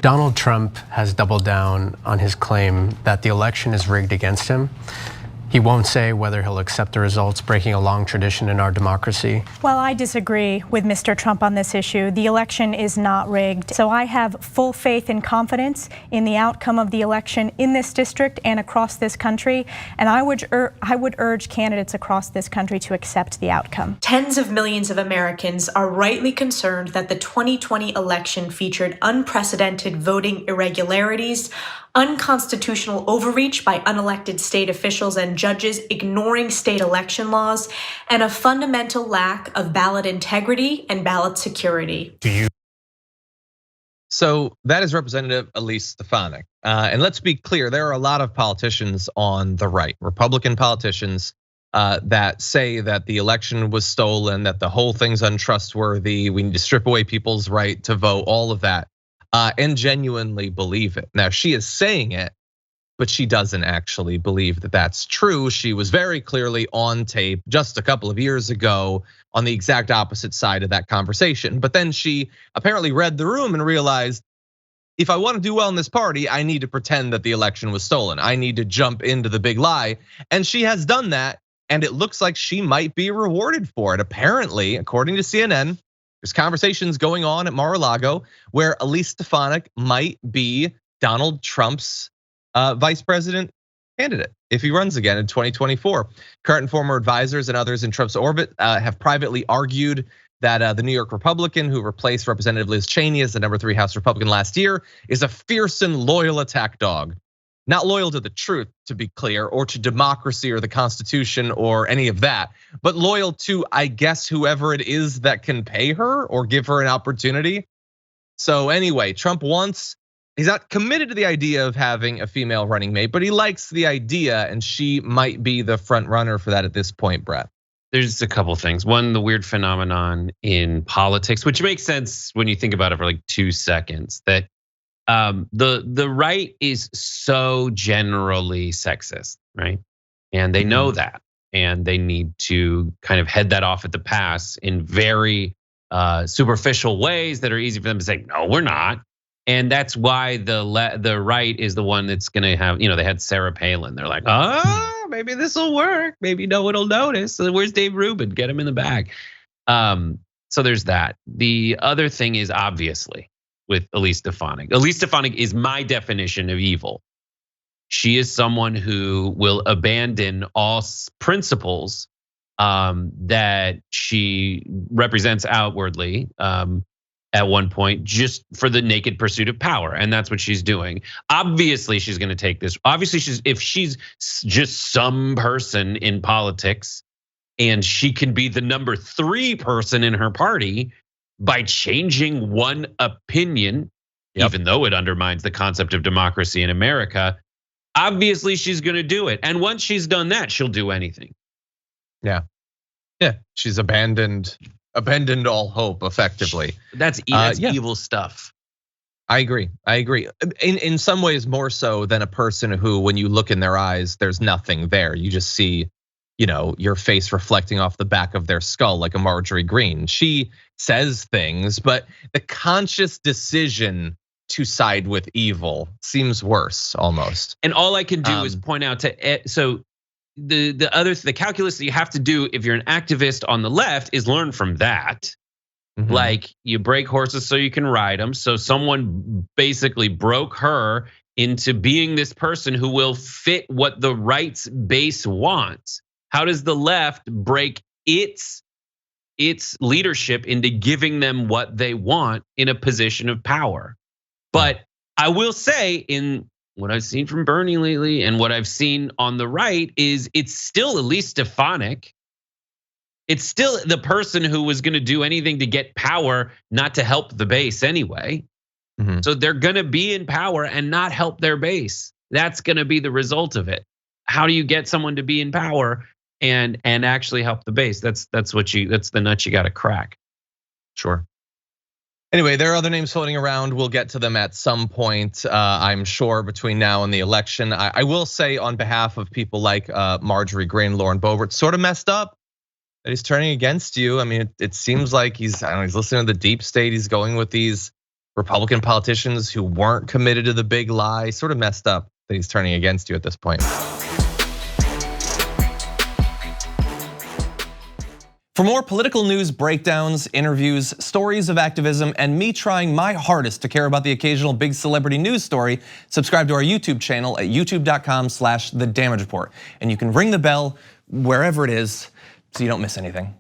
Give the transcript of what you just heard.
Donald Trump has doubled down on his claim that the election is rigged against him. He won't say whether he'll accept the results, breaking a long tradition in our democracy. Well, I disagree with Mr. Trump on this issue. The election is not rigged. So I have full faith and confidence in the outcome of the election in this district and across this country. And I would urge candidates across this country to accept the outcome. Tens of millions of Americans are rightly concerned that the 2020 election featured unprecedented voting irregularities, unconstitutional overreach by unelected state officials and judges ignoring state election laws, and a fundamental lack of ballot integrity and ballot security. So that is Representative Elise Stefanik. And let's be clear, there are a lot of politicians on the right, Republican politicians that say that the election was stolen, that the whole thing's untrustworthy, we need to strip away people's right to vote, all of that. And genuinely believe it. Now, she is saying it, but she doesn't actually believe that that's true. She was very clearly on tape just a couple of years ago on the exact opposite side of that conversation. But then she apparently read the room and realized, if I want to do well in this party, I need to pretend that the election was stolen. I need to jump into the big lie. And she has done that, and it looks like she might be rewarded for it. Apparently, according to CNN, there's conversations going on at Mar-a-Lago where Elise Stefanik might be Donald Trump's vice president candidate if he runs again in 2024. Current and former advisors and others in Trump's orbit have privately argued that the New York Republican who replaced Representative Liz Cheney as the #3 House Republican last year is a fierce and loyal attack dog. Not loyal to the truth, to be clear, or to democracy or the Constitution or any of that, but loyal to, I guess, whoever it is that can pay her or give her an opportunity. So anyway, Trump he's not committed to the idea of having a female running mate, but he likes the idea, and she might be the front runner for that at this point, Brett. There's a couple things. One, the weird phenomenon in politics, which makes sense when you think about it for like 2 seconds, that the right is so generally sexist, right? And they know that, and they need to kind of head that off at the pass in very superficial ways that are easy for them to say, no, we're not. And that's why the right is the one that's gonna have, they had Sarah Palin. They're like, maybe this will work. Maybe no one will notice. So where's Dave Rubin? Get him in the bag. So there's that. The other thing is obviously with Elise Stefanik. Elise Stefanik is my definition of evil. She is someone who will abandon all principles that she represents outwardly at one point, just for the naked pursuit of power, and that's what she's doing. Obviously, she's going to take this. Obviously, if she's just some person in politics, and she can be the #3 person in her party by changing one opinion, even though it undermines the concept of democracy in America, obviously she's gonna do it. And once she's done that, she'll do anything. Yeah, she's abandoned all hope effectively. That's evil stuff. I agree. In some ways more so than a person who, when you look in their eyes, there's nothing there. You just see, your face reflecting off the back of their skull like a Marjorie Greene. She says things, but the conscious decision to side with evil seems worse almost. And all I can do is point out so the calculus that you have to do if you're an activist on the left is learn from that. Like, you break horses so you can ride them. So someone basically broke her into being this person who will fit what the right's base wants. How does the left break its leadership into giving them what they want in a position of power? But I will say, in what I've seen from Bernie lately and what I've seen on the right, is it's still Elise Stefanik. It's still the person who was going to do anything to get power, not to help the base anyway. So they're going to be in power and not help their base. That's going to be the result of it. How do you get someone to be in power and actually help the base? That's the nut you got to crack. Sure. Anyway, there are other names floating around. We'll get to them at some point, I'm sure, between now and the election. I will say, on behalf of people like Marjorie Greene, Lauren Boebert, sort of messed up that he's turning against you. I mean, it seems like he's listening to the deep state. He's going with these Republican politicians who weren't committed to the big lie. Sort of messed up that he's turning against you at this point. For more political news, breakdowns, interviews, stories of activism, and me trying my hardest to care about the occasional big celebrity news story, subscribe to our YouTube channel at youtube.com/thedamagereport. And you can ring the bell wherever it is so you don't miss anything.